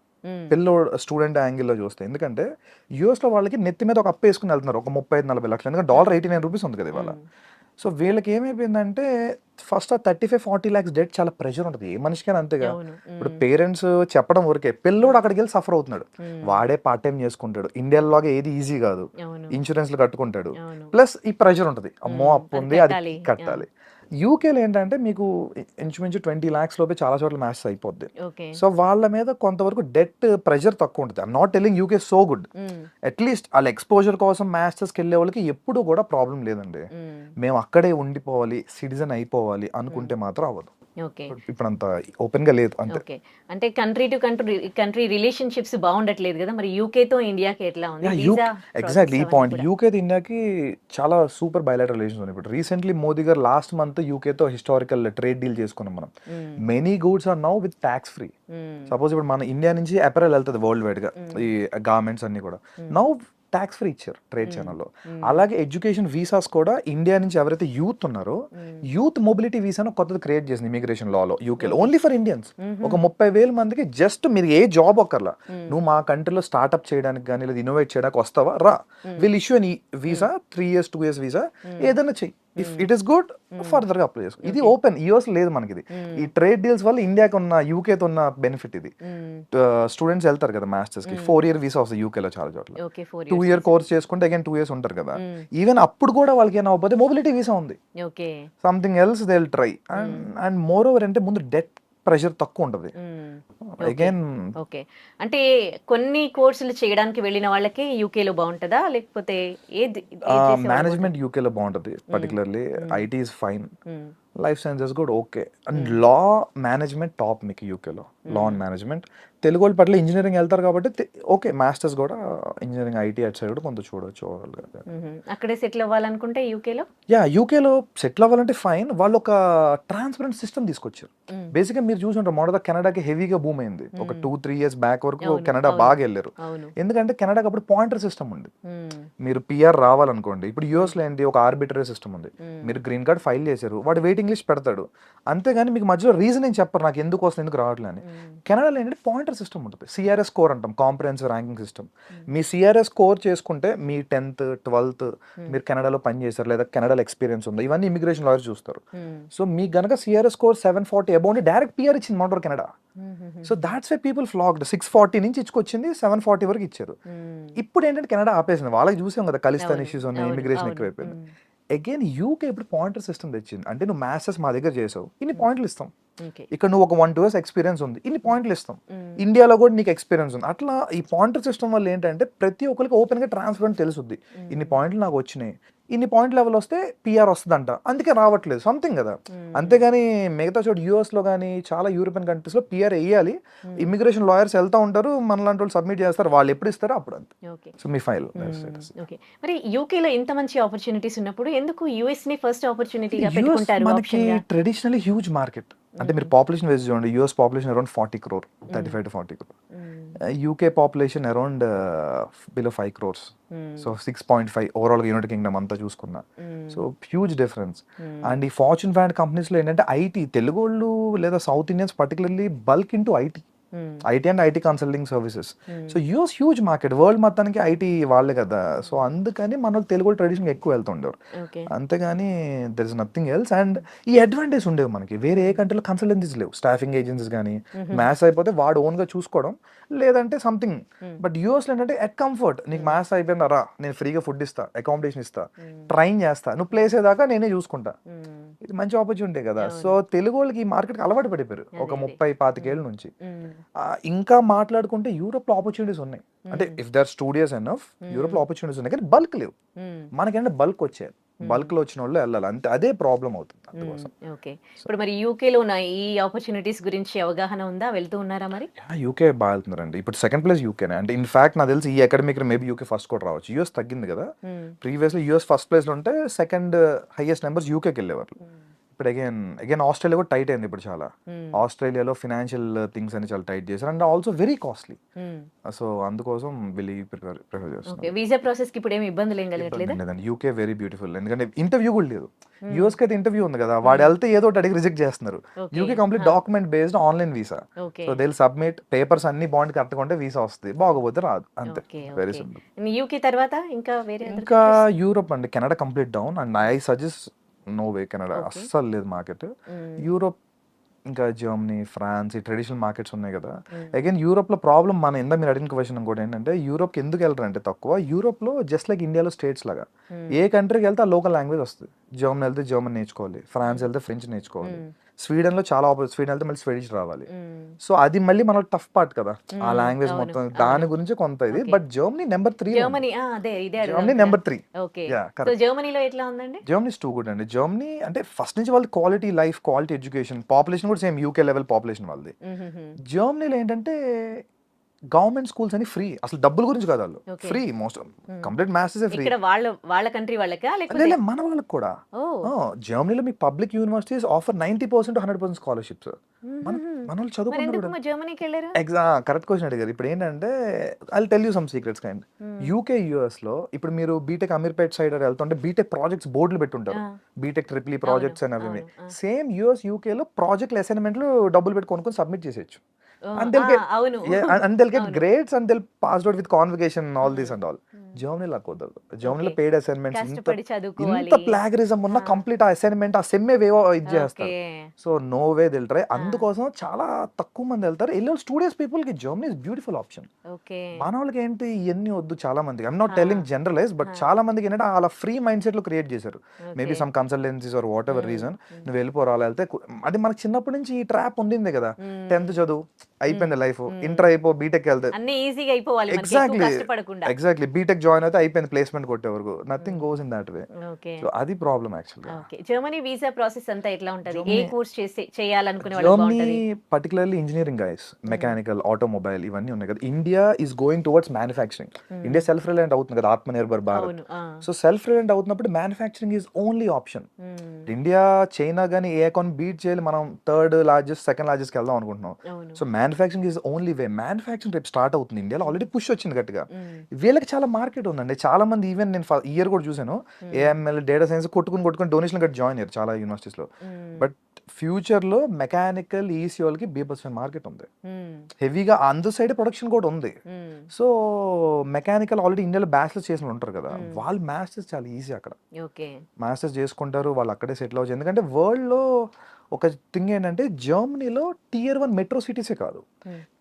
పిల్లోడ్ స్టూడెంట్ యాంగిల్లో చూస్తే. ఎందుకంటే యూఎస్లో వాళ్ళకి నెత్తి మీద ఒక అప్పు వేసుకుని వెళ్తున్నారు ఒక 35-40 లక్షలు. ఎందుకంటే $89 ఉంది కదా ఇవాళ. సో వీళ్ళకి ఏమైపోయిందంటే ఫస్ట్ ఆ 35-40 lakhs డెట్ చాలా ప్రెషర్ ఉంటుంది ఏ మనిషికైనా, అంతేగా. ఇప్పుడు పేరెంట్స్ చెప్పడం వరకే, పిల్లోడు అక్కడికి వెళ్ళి సఫర్ అవుతున్నాడు. వాడే పార్ట్ టైం చేసుకుంటాడు. ఇండియాలోగా ఏది ఈజీ కాదు, ఇన్సూరెన్స్లు కట్టుకుంటాడు, ప్లస్ ఈ ప్రెషర్ ఉంటుంది, అమ్మో అప్పు ఉంది అది కట్టాలి. యూకేలో ఏంటంటే మీకు ఇంచుమించు 20 lakhs లోపే చాలా చోట్ల మ్యాచ్ అయిపోద్ది. సో వాళ్ళ మీద కొంతవరకు డెట్ ప్రెషర్ తక్కువ ఉంటుంది. I'm not telling UK so good, at least వాళ్ళ ఎక్స్పోజర్ కోసం మాస్టర్స్కి వెళ్ళే వాళ్ళకి ఎప్పుడు కూడా ప్రాబ్లం లేదండి. మేము అక్కడే ఉండిపోవాలి, సిటిజన్ అయిపోవాలి అనుకుంటే మాత్రం అవ్వదు. ఇప్పుడు అంత ఓపెన్ గా లేదు అంతే. అంటే కంట్రీ టు కంట్రీ రిలేషన్షిప్స్ బాగుండట్లేదు కదా, మరి యూకే తో ఇండియాకి ఎట్లా ఉంది? ఎగ్జాక్ట్లీ ఈ పాయింట్. యూకే తో ఇండియాకి చాలా సూపర్ బయలాటరల్ రిలేషన్స్ ఉన్నాయి. ఇప్పుడు రీసెంట్లీ మోదీ గారు లాస్ట్ మంత్ యూకే తో హిస్టారికల్ ట్రేడ్ డీల్ చేసుకున్నాం మనం. Many goods are now with tax free. Suppose ఇప్పుడు మన ఇండియా నుంచి అపెరల్ వెళ్తుంది వరల్డ్ వైడ్ గా, ఈ గార్మెంట్స్ అన్ని కూడా. నౌ ట్యాక్స్ ఫ్రీ ఇచ్చారు ట్రేడ్ ఛానల్లో. అలాగే ఎడ్యుకేషన్ వీసాస్ కూడా ఇండియా నుంచి ఎవరైతే యూత్ ఉన్నారో యూత్ మొబిలిటీ వీసాను కొత్తది క్రియేట్ చేసింది ఇమిగ్రేషన్ లాలో యూకేలో, ఓన్లీ ఫర్ ఇండియన్స్. ఒక 30,000 మందికి జస్ట్ మీరు ఏ జాబ్ ఒక్కర్లా, నువ్వు మా కంట్రీలో స్టార్ట్అప్ చేయడానికి కానీ లేదా ఇన్నోవేట్ చేయడానికి వస్తావా రా, విల్ ఇష్యూ అని వీసా 3 years 2 years వీసా ఏదైనా చెయ్యి, if it is good further గా అప్లై చేసుకో. ఇది ఓపెన్, యూఎస్ లేదు మనకి ఇది. ఈ ట్రేడ్ డీల్స్ వల్ల ఇండియాకి ఉన్న యూకేతో ఉన్న బెనిఫిట్ ఇది. స్టూడెంట్స్ వెళ్తారు కదా మాస్టర్స్ కి, 4 year వీసా వస్తుంది యూకేలో చాలా చోట్ల. 2 year కోర్స్ చేసుకుంటే అగైన్ 2 years ఉంటారు కదా. ఈవెన్ అప్పుడు కూడా వాళ్ళకి ఏమైనా అవ్వకపోతే మొబిలిటీ వీసా ఉంది, something else they will try. And more over అంటే ముందు డెట్ ప్రెషర్ తక్కువ ఉంటుంది. అగైన్ ఓకే, అంటే కొన్ని కోర్సులు చేయడానికి వెళ్ళిన వాళ్ళకి యూకేలో బాగుంటుందా లేకపోతే ఏది? మేనేజ్మెంట్ యూకేలో బాగుంటుంది, particularly IT is fine, life sciences కూడా okay, and law management top మీకు యూకేలో. లా అండ్ మేనేజ్మెంట్ తెలుగు వాళ్ళు పట్ల ఇంజనీరింగ్ వెళ్తారు కాబట్టి ఓకే, మాస్టర్స్ కూడా ఇంజనీరింగ్ ఐటీ అటు సైడ్ కూడా కొంత చూడొచ్చు. అక్కడే సెటిల్ అవ్వాలనుకుంటే యూకేలో, యూకేలో సెటిల్ అవ్వాలంటే ఫైన్. వాళ్ళు ఒక ట్రాన్స్పరెంట్ సిస్టమ్ తీసుకొచ్చారు. బేసిక్గా మీరు చూసుంటారు మొదట కెనడాకి హెవీగా బూమ్ అయింది ఒక 2-3 years బ్యాక్ వరకు. కెనడా బాగా వెళ్ళారు ఎందుకంటే కెనడాకి అప్పుడు పాయింటర్ సిస్టమ్ ఉంది. మీరు పిఆర్ రావాలనుకోండి, ఇప్పుడు యూఎస్ లో ఏంటి ఒక ఆర్బిటరీ సిస్టమ్ ఉంది. మీరు గ్రీన్ కార్డ్ ఫైల్ చేశారు, వాడు వెయిటింగ్ లిస్ట్ పెడతాడు, అంతేగాని మీకు మధ్యలో రీజనింగ్ చెప్పరు నాకు ఎందుకు వస్తుంది ఎందుకు రావట్లేదు అని. కెనడాలో ఏంటంటే పాయింటర్ సిస్టమ్ ఉంటుంది, సిఆర్ఎస్ స్కోర్ అంటాం, కాంప్రహెన్సివ్ ర్యాంకింగ్ సిస్టమ్. మీ సిఆర్ఎస్ స్కోర్ చేసుకుంటే మీ 10th 12th మీరు కెనడాలో పని చేశారు లేదా కెనడాలో ఎక్స్పీరియన్స్ ఉంది, ఇవన్నీ ఇమిగ్రేషన్ లాయర్స్ చూస్తారు. సో మీకు గనక CRS score 740 above direct PR ఇచ్చింది మొదటి Canada. So that's why people flocked. 640 నుంచి ఇచ్చుకొచ్చింది 740 వరకు ఇచ్చారు. ఇప్పుడు ఏంటంటే కెనడా ఆపేసింది, వాళ్ళకి చూసాం కదా ఖలిస్తాన్ ఇష్యూస్ ఉన్నాయి, ఇమిగ్రేషన్ ఎక్కువైపోయింది. అగైన్ యూకే ఇప్పుడు పాయింటర్ సిస్టమ్ తెచ్చింది, అంటే నువ్వు మాస్టర్స్ మా దగ్గర చేసావు ఇన్ని పాయింట్లు ఇస్తాం, ఇక్కడ నువ్వు ఒక 1-2 years ఎక్స్పీరియన్స్ ఉంది ఇన్ని పాయింట్లు ఇస్తాం, ఇండియాలో కూడా నీకు ఎక్స్పీరియన్స్ ఉంది. అట్లా ఈ పాయింటర్ సిస్టమ్ వల్ల ఏంటంటే ప్రతి ఒక్కరికి ఓపెన్ గా ట్రాన్స్పరెంట్ తెలుసుద్ది, ఇన్ని పాయింట్లు నాకు వచ్చినాయి, ఇన్ని పాయింట్ లెవెల్ వస్తే పిఆర్ వస్తుందంట, అందుకే రావట్లేదు సంథింగ్ కదా. అంతేగాని మిగతా చోటు యూఎస్ లో కానీ చాలా యూరోపియన్ కంట్రీస్ లో పిఆర్ వేయాలి, ఇమిగ్రేషన్ లాయర్స్ వెళ్తా ఉంటారు, మనలాంటి వాళ్ళు సబ్మిట్ చేస్తారు, వాళ్ళు ఎప్పుడు ఇస్తారో అప్పుడు అంతే. సో మీ ఫైల్. మరి యూకేలో ఇంత మంచి ఆపర్చునిటీస్ ఉన్నప్పుడు ఎందుకు యూఎస్ ని ఫస్ట్ ఆపర్చునిటీగా పెట్టుకుంటారు? మనకి ట్రెడిషనల్లీ హ్యూజ్ మార్కెట్. అంటే మీరు పాపులేషన్ వైజ్ చూడండి, US population around 40 crore, 35 to 40 crore. UK population around below 5 crores. So 6.5 overall united Kingdom అంతా చూసుకున్నా. So huge difference. అండ్ ఈ ఫార్చ్యూన్ 500 కంపెనీస్ లో ఏంటంటే ఐటీ, తెలుగు వాళ్ళు లేదా south Indians particularly bulk into IT and IT consulting services. So US huge market, world మొత్తానికి ఐటీ వాళ్ళే కదా. సో అందుకని మన తెలుగు ట్రెడిషన్ ఎక్కువ వెళ్తుండేవారు, అంతేగాని there is nothing else. And ఈ అడ్వాంటేజ్ ఉండేవి మనకి, వేరే ఏ కంట్రీలో కన్సల్టెన్సీస్ లేవు, స్టాఫింగ్ ఏజెన్సీస్ కానీ, మ్యాథ్స్ అయిపోతే వాడు ఓన్ గా చూసుకోవడం లేదంటే సంథింగ్. బట్ యూఎస్ లో ఏంటంటే ఎట్ కంఫర్ట్, నీకు మ్యాథ్స్ అయిపోయిందా రా, నేను ఫ్రీగా ఫుడ్ ఇస్తా, అకామిడేషన్ ఇస్తా, ట్రైన్ చేస్తా, నువ్వు ప్లేస్ అయ్యేదాకా నేనే చూసుకుంటా. ఇది మంచి ఆపర్చునిటీ కదా. సో తెలుగు వాళ్ళకి ఈ మార్కెట్ అలవాటు పడిపోయారు ఒక 30-25 ఏళ్ళ నుంచి. ఇంకా మాట్లాడుకుంటే యూరోప్ లో ఆపర్చునిటీస్ ఉన్నాయి, అంటే if there studios enough Europe లో ఆపర్చునిటీస్ ఉన్నాయి, కానీ బల్క్ లేవు. మనకేంటే బల్క్ వచ్చాయి, బల్క్ లో వచ్చిన వాళ్ళు వెళ్ళాలి, అంతే. అదే ప్రాబ్లం అవుతుంది అందుకోసం. ఓకే, ఇప్పుడు మరి యూకేలో ఉన్న ఈ ఆపర్చునిటీస్ గురించి అవగాహన ఉందా? వెళ్తూ ఉన్నారా మరి? యూకే బాగా వెళ్తున్నారండి. ఇప్పుడు సెకండ్ ప్లేస్ యూకేనే. అంటే ఇన్ఫాక్ట్ నాకు తెలిసి ఈ అకాడమిక్ మేబీ యూకే ఫస్ట్ కూడా రావచ్చు. యూఎస్ తగ్గింది కదా, ప్రీవియస్లీ యూఎస్ ఫస్ట్ ప్లేస్ లో ఉంటే సెకండ్ హైయెస్ట్ నెంబర్స్ యూకేకి వెళ్ళేవారు. ఇప్పుడు అగైన్ ఆస్ట్రేలియా కూడా టైట్ అయింది ఇప్పుడు చాలా. ఆస్ట్రేలియాలో ఫినాన్షియల్ థింగ్స్ అని చాలా టైట్ చేశారు, and also very costly. So అందుకోసం వీళ్ళు ప్రిఫర్ చేస్తారు. వీసా ప్రాసెస్ కి ఇప్పుడు ఏమి ఇబ్బందులు ఏం కలగట్లేదా? యూకే వెరీ బ్యూటిఫుల్, ఎందుకంటే ఇంటర్వ్యూ కూడా లేదు. యూఎస్ కి అయితే ఇంటర్వ్యూ ఉంది కదా, వాడు వెళ్తే ఏదో ఒకటి అడిగి రిజెక్ట్ చేస్తున్నారు. UK complete document based online visa. So they will submit papers అన్ని బాండ్ కరెక్ట్గా ఉంటే వీసా వస్తుంది, బాగోపోతే రాదు, అంతే. Very simple. యూకే తర్వాత ఇంకా వేరే ఇంకా యూరోప్ అండి, Canada complete down, and I suggest no way Canada, అస్సలు లేదు మార్కెట్. యూరోప్ ఇంకా జర్మనీ, ఫ్రాన్స్, ఈ ట్రెడిషనల్ మార్కెట్స్ ఉన్నాయి కదా. అగైన్ యూరోప్ లో ప్రాబ్లం, మన ఇందా మీరు అడిగిన క్వశ్చన్ కూడా ఏంటంటే యూరోప్ ఎందుకు వెళ్ళరు అంటే తక్కువ. యూరోప్ లో జస్ట్ లైక్ ఇండియాలో స్టేట్స్ లాగా ఏ కంట్రీకి వెళ్తే ఆ లోకల్ లాంగ్వేజ్ వస్తుంది. జర్మనీ వెళ్తే జర్మన్ నేర్చుకోవాలి, ఫ్రాన్స్ వెళ్తే ఫ్రెంచ్ నేర్చుకోవాలి, స్వీడన్ లో చాలా స్వీడన్ వెళ్తే మళ్ళీ స్వీడిష్ రావాలి. సో అది మళ్ళీ మన టఫ్ పార్ట్ కదా, ఆ లాంగ్వేజ్ మొత్తం, దాని గురించి కొంత ఇది. But Germany number 3, Germany number 3. జర్మనీలో ఎట్లా ఉందండి? జర్మనీ ఇస్ టూ గుడ్ అండి. జర్మనీ అంటే ఫస్ట్ నుంచి వాళ్ళది quality life, quality education, population కూడా సేమ్ యూకే లెవెల్ పాపులేషన్ వాళ్ళది. జర్మనీలో ఏంటంటే గవర్నమెంట్ స్కూల్స్ అని ఫ్రీ, అసలు డబ్బుల గురించి కాదు, వాళ్ళు Okay. Free, most complete maths free. ఇక్కడ వాళ్ళ కంట్రీ వాళ్ళకా లేకపోతే లేదు మన వాళ్ళకి కూడా. ఓ జర్మనీలో మీకు పబ్లిక్ యూనివర్సిటీస్ ఆఫర్ 90% 100% స్కాలర్షిప్స్. మన మన వాళ్ళు మరి చదువుకున్నారు ఎందుకు కూడా. మా జర్మనీకి వెళ్ళారు? కరెక్ట్ క్వశ్చన్ అడిగారు. ఇప్పుడు ఏంటంటే I tell you some secrets kind. UK US లో ఇప్పుడు మీరు బీటెక్ అమీర్పేట్ సైడ్ వెళ్తుంటే బీటెక్ ప్రాజెక్ట్స్ బోర్డులు పెట్టుంటారు, బీటెక్ ట్రిపుల్ ప్రాజెక్ట్స్ అని అవి. సేమ్ యుఎస్ యూకే లో ప్రాజెక్ట్ అసైన్మెంట్లు డబ్బులు పెట్టి కొనుక్కొని సబ్మిట్ చేసేయచ్చు. And they'll get అవును and they'll get అవును. grades and they'll pass out with convocation and all this and all. జర్మనీలో కుదరదు. జర్మనీలో Okay. పెయిడ్ అసైన్మెంట్స్ కష్టపడి చదువుకోవాలి. ఇంత ప్లాగరిజం ఉన్న కంప్లీట్ ఆ అసైన్మెంట్ ఆ సెమ్మే వేవో ఇది చేస్తారు. ఓకే సో నో వే దిల్ ట్రై. అందుకోసం చాలా తక్కువ మంది వెళ్తారు. వెళ్ళే స్టూడెంట్స్ పీపుల్ కి Germany is beautiful option. Okay మన వాళ్ళకి ఏంటి ఇవన్నీ వద్దు చాలా మందికి. I'm not telling generalise, but చాలా మందికి ఏంటంటే అలా ఫ్రీ మైండ్ సెట్ లో క్రియేట్ చేశారు. Maybe some consultancies or whatever reason. నువ్వు వెళ్ళిపోరాలి వెళ్తే అది మనకి చిన్నప్పటి నుంచి ఈ ట్రాప్ ఉండింది కదా. 10th చదువు అయిపోయింది లైఫ్, ఇంటర్ అయిపో బీటెక్ వెళ్తే అన్ని ఈజీగా అయిపోవాలి మనకి, ఎక్కువ ఎగ్జాక్ట్లీ కష్టపడకుండా. ఎగ్జాక్ట్లీ బీటెక్ జాయిన్ అయితే అయిపోయింది ప్లేస్మెంట్ కొట్టే వరకు. Nothing goes in that way. Okay so అది problem actually. Okay Germany visa process అంతా ఎట్లా ఉంటది? ఏ జర్మనీ- కోర్స్ చేయాలనుకునే వాళ్ళకి జర్మనీ బాగుంటది? Particularly engineering guys, mechanical, automobile ఇవన్నీ ఉన్నాయి కదా. India is going towards manufacturing. India self reliant అవుతుంది కదా, ఆత్మనిర్భర్ భారత్. అవును సో సెల్ఫ్ రిలయంట్ అవుతున్నప్పుడు manufacturing is only option. India China కానీ ఏ అకౌంట్ బీట్ చేయాలి, మనం థర్డ్ లార్జెస్ట్ సెకండ్ లార్జెస్ట్ వెళ్దాం అనుకుంటున్నాం. అవును so manufacturing is only way. Manufacturing రేపు స్టార్ట్ అవుతుంది ఇండియాలో, ఆల్రెడీ పుష్ వచ్చింది గట్టిగా. వీళ్ళకి చాలా మార్కెట్ ఉందండి. చాలా మంది ఈవెన్ నేను ఇయర్ కూడా చూసాను, ఏఎంఎల్ డేటా సైన్స్ కొట్టుకుని డొనేషన్ కట్టి జాయిన్ అయ్యారు చాలా యూనివర్సిటీస్ లో. బట్ ఫ్యూచర్ లో మెకానికల్ ఈసీ వాళ్ళకి B% మార్కెట్ ఉంది హెవీగా. అందు సైడ్ ప్రొడక్షన్ కూడా ఉంది. సో మెకానికల్ ఆల్రెడీ ఇండియాలో బ్యాచిలర్స్ చేసిన ఉంటారు కదా, వాళ్ళు మాస్టర్స్ చాలా ఈజీ అక్కడ. ఓకే మాస్టర్స్ చేసుకుంటారు, వాళ్ళు అక్కడే సెటిల్ అవ్వచ్చు. ఎందుకంటే వరల్డ్ లో ఒక థింగ్ ఏంటంటే జర్మనీలో Tier 1 మెట్రో సిటీసే కాదు,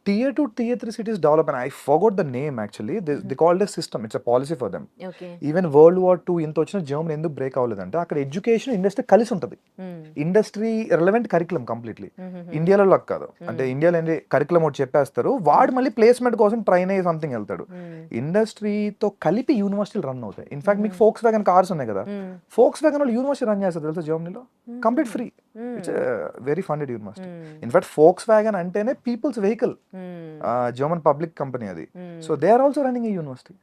Tier 2 Tier 3 cities develop, and I forgot the name actually. They called a system. It's a policy for them. Okay even world war 2 ఇంత వచ్చిన జర్మనీ ఎందుకు బ్రేక్ అవ్వలేదంటే అక్కడ ఎడ్యుకేషన్ ఇండస్ట్రీ కలిసి ఉంటుంది. Industry relevant curriculum completely. ఇండియాలో లాగా కాదు. అంటే ఇండియాలో ఏంటి కరికులం ఒకటి చెప్పేస్తారు, వాడు మళ్ళీ ప్లేస్మెంట్ కోసం ట్రైన్ అయ్యి సంథింగ్ వెళ్తాడు. ఇండస్ట్రీతో కలిపి యూనివర్సిటీలు రన్ అవుతాయి. ఇన్ఫాక్ట్ మీకు ఫోక్స్ వ్యాగన్ కార్స్ ఉన్నాయి కదా, ఫోక్స్ వ్యాగన్ వాళ్ళు యూనివర్సిటీ రన్ చేస్తారు తెలుసా జర్మనీలో, complete free. It's very funded university. In fact Volkswagen అంటేనే peoples vehicle, German public company అది. So they are also running a university.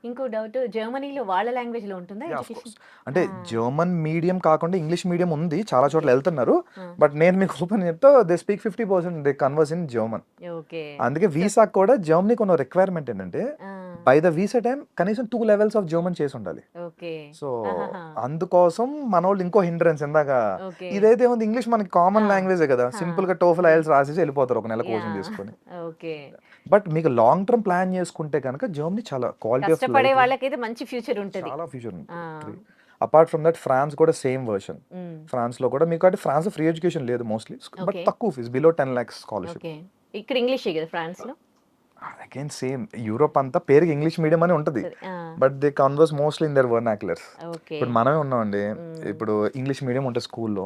ఇంకో డౌట్, జర్మనీలో వాళ్ళ లాంగ్వేజ్ లో ఉంటుందా Yeah, of ఎడ్యుకేషన్? course. అంటే జర్మన్ మీడియం కాకుండా ఇంగ్లీష్ మీడియం ఉంది, చాలా చోట్ల వెళ్తున్నారు. బట్ నేను మీకు ఓపెన్ చెప్తా, they speak 50% they converse in German. Okay అందుకే వీసా కూడా జర్మనీకి ఉన్న రిక్వైర్మెంట్ ఏంటంటే బై ద వీసా టైం కనీసం 2 levels ఆఫ్ జర్మన్ చేసి ఉండాలి. ఓకే సో అందుకోసం మన వాళ్ళు ఇంకో హిండ్రెన్స్ ఇందాక ఓకే ఇదైతే ఉంది, ఇంగ్లీష్ మనకి కామన్ లాంగ్వేజ్ కదా, సింపుల్ గా టోఫెల్ ఐఎల్స్ రాసేసి వెళ్ళిపోతారు ఒక నెల కోచింగ్ తీసుకొని. ఓకే బట్ మీకు లాంగ్ టర్మ్ ప్లాన్ చేసుకుంటే కనుక జర్మనీ చాలా క్వాలిటీ ఆఫ్ కష్టపడే వాళ్ళకైతే మంచి ఫ్యూచర్ ఉంటది. చాలా ఫ్యూచర్ ఉంటుంది. అపార్ట్ ఫ్రమ్ దట్ ఫ్రాన్స్ కూడా సేమ్ వర్షన్. ఫ్రాన్స్ లో కూడా మీకు అంటే ఫ్రాన్స్ ఫ్రీ ఎడ్యుకేషన్ లేదు మోస్ట్లీ, బట్ Okay. తక్కువ fees, below 10 lakhs scholarship. Okay ఇక్కడ ఇంగ్లీషే కదా ఫ్రాన్స్ లో? అగైన్ సేమ్ యూరోప్ అంతా పేరుకి ఇంగ్లీష్ మీడియం అని ఉంటుంది, ఆ, but they converse mostly in their vernaculars. Okay ఇప్పుడు మనమే ఉన్నామండి, ఇప్పుడు ఇంగ్లీష్ మీడియం ఉంటుంది స్కూల్లో,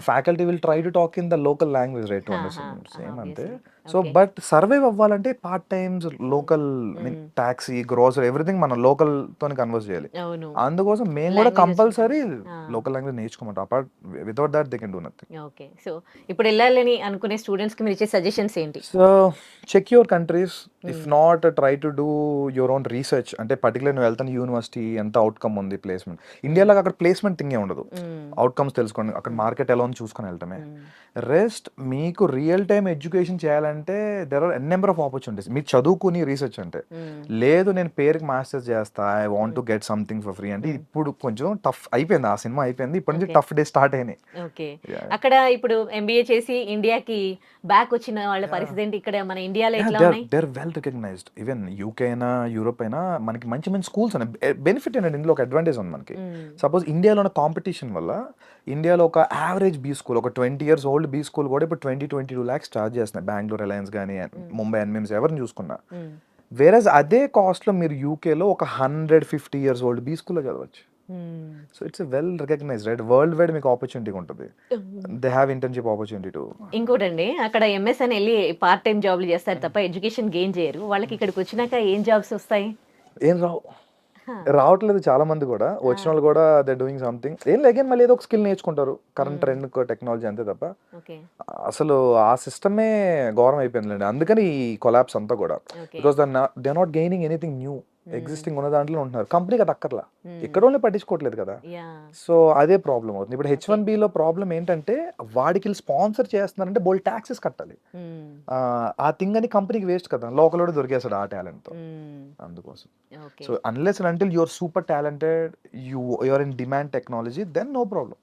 faculty will try to talk in the local language right to understand, same అంతే. సో బట్ సర్వైవ్ అవ్వాలంటే part times local taxi grocery everything మనం లోకల్ తోని కన్వర్స్ చేయాలి. అవును అందుకోసం మేము కూడా Languages కంపల్సరీ ఆ. లోకల్ లాంగ్వేజ్ నేర్చుకోమంటాం. Apart without that they can do nothing. Okay so ఇప్పుడు వెళ్ళాలని అనుకునే స్టూడెంట్స్ కి మీరు ఇచ్చే సజెషన్స్ ఏంటి? So check your countries, if not try to do your own research. అంటే పర్టికులర్ నువ్వు వెళ్తాను యూనివర్సిటీ ఎంత అవుట్కమ్ ఉంది, ప్లేస్మెంట్. ఇండియాలో అక్కడ ప్లేస్మెంట్ థింగే ఉండదు, అవుట్కమ్స్ తెలుసుకోండి, అక్కడ మార్కెట్ ఎలా ఉంది చూసుకొని వెళ్ళటమే. రెస్ట్ మీకు రియల్ టైమ్ ఎడ్యుకేషన్ చేయాలంటే there are n number of opportunities. మీరు చదువుకుని రీసెర్చ్ అంటే లేదు, నేను పేరుకి మాస్టర్స్ చేస్తా, I want to get something for free అంటే ఇప్పుడు కొంచెం టఫ్ అయిపోయింది. ఆ సినిమా అయిపోయింది, ఇప్పటి నుంచి Okay. టఫ్ డే స్టార్ట్ అయినాయి. Okay Yeah. అక్కడ ఇప్పుడు ఎంబీఏ చేసి ఇండియాకి బ్యాక్ వచ్చిన వాళ్ళ పరిస్థితి ఏంటి? ఇక్కడ మన ఇండియాలో ఎట్లా ఉన్నాయి? They are well recognised. Even UK అయినా యూరోప్ అయినా మనకి మంచి మంచి స్కూల్స్ ఉన్నాయి. బెనిఫిట్ ఏంటంటే ఇందులో ఒక అడ్వాంటేజ్ ఉంది మనకి. సపోజ్ ఇండియాలో ఉన్న కాంపిటీషన్ వల్ల ఇండియాలో ఒక యావరేజ్ బీ స్కూల్, ఒక 20 years ఓల్డ్ బీ స్కూల్ కూడా ఇప్పుడు 22 lakhs చార్జ్ చేస్తున్నాయి. బెంగళూరు రిలయన్స్ కానీ ముంబై ఎన్ఎంస్ ఎవరిని చూసుకున్నా. వేరేజ్ అదే కాస్ట్ లో మీరు యూకేలో ఒక 150 years ఓల్డ్ బీ స్కూల్లో చదవచ్చు. So it's well recognised right, worldwide మీకు ఆపర్చునిటీ ఉంటుంది. They have internship opportunity too. ఇంకోటండి అక్కడ ఎంఎస్ అని వెళ్ళి పార్ట్ టైం జాబ్లు చేస్తారు తప్ప ఎడ్యుకేషన్ గెయిన్ చేయరు. వాళ్ళకి ఇక్కడికి వచ్చినాక ఏం జాబ్స్ వస్తాయి? ఏం రావు, రావట్లేదు చాలా మంది కూడా, వచ్చిన వాళ్ళు కూడా దే డూయింగ్ సంథింగ్. ఏం లేక మళ్ళీ ఏదో ఒక స్కిల్ నేర్చుకుంటారు, కరెంట్ ట్రెండ్ టెక్నాలజీ అంతే తప్ప ఓకే అసలు ఆ సిస్టమే ఘోరం అయిపోయిందండి. అందుకని ఈ కొలాప్స్ అంతా కూడా, okay because they not gaining anything new, existing ఉన్న దాంట్లో ఉంటున్నారు. కంపెనీకి అది అక్కర్లా, ఇక్కడ వాళ్ళని పట్టించుకోవట్లేదు కదా. యా సో అదే ప్రాబ్లం అవుతుంది. ఇప్పుడు H1B లో ప్రాబ్లం ఏంటంటే వాడికి స్పాన్సర్ చేస్తున్నారంటే బోల్ ట్యాక్సెస్ కట్టాలి. ఆ థింగ్ అని కంపెనీకి వేస్ట్ కదా, లోకల్ దొరికేస్తాడు ఆ టాలెంట్ తో. అందుకోసం okay so unless and until you're super talented, you're in demand technology, then no problem.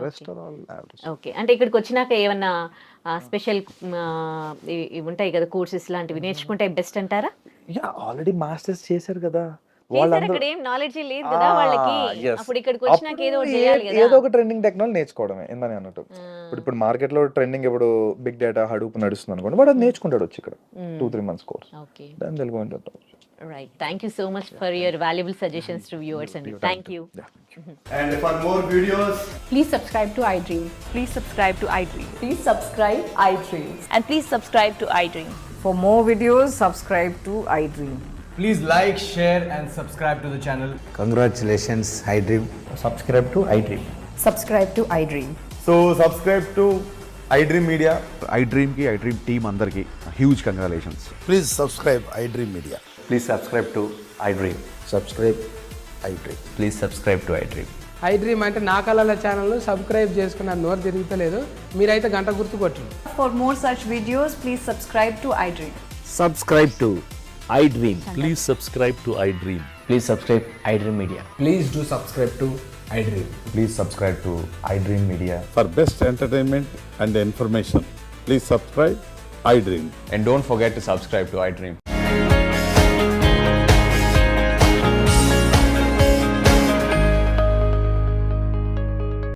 Rest are all average. Okay అంటే ఇక్కడికి వచ్చినాక ఏమన్నా స్పెషల్ ఇవి ఉంటాయి కదా కోర్సెస్ లాంటివి నేర్చుకుంటే బెస్ట్ అంటారా? యా ఆల్రెడీ మాస్టర్స్ చేశారు కదా చేశారు, వాళ్ళందరూ. అక్కడ ఏం నాలెడ్జ్ లేదు కదా వాళ్ళకి. yes. అప్పుడు ఇక్కడికి వచ్చినాక ఏదో ఒకటి చేయాలి ఏదో కదా. ఒక ట్రెండింగ్ టెక్నాలజీ నేర్చుకోవడమే ఇందని అన్నట్టు. ఇప్పుడు మార్కెట్ లో ట్రెండింగ్ ఇప్పుడు బిగ్ డేటా హడూప్ నడుస్తుంది అనుకోండి, వాడు అది నేర్చుకుంటాడు వచ్చి ఇక్కడ 2-3 months కోర్స్. ఓకే దాని Telugu right, thank you so much for your valuable suggestions to viewers అండి. Thank you. And for more videos, Please subscribe to iDream. Please subscribe to iDream. Please subscribe iDream. And please subscribe to iDream. For more videos, subscribe to iDream. please like, share, and subscribe to the channel. Congratulations, iDream. Subscribe to iDream. Subscribe to iDream. So subscribe to iDream Media. iDream team అందరికి huge congratulations. Please subscribe iDream Media. Please subscribe to iDream. Subscribe iDream. Please subscribe to iDream. iDream అంటే నా కళల ఛానల్ సబ్స్క్రైబ్ చేసుకున్న నోరు తిరుగుతలేదు, మీరైతే గంట గుర్తు కొట్టండి. For more such videos, please subscribe to iDream. Subscribe to iDream. Please subscribe to iDream. Please subscribe iDream Media. Please do subscribe to iDream. Please subscribe to iDream Media. For best entertainment and information, please subscribe iDream. And don't forget to subscribe to iDream.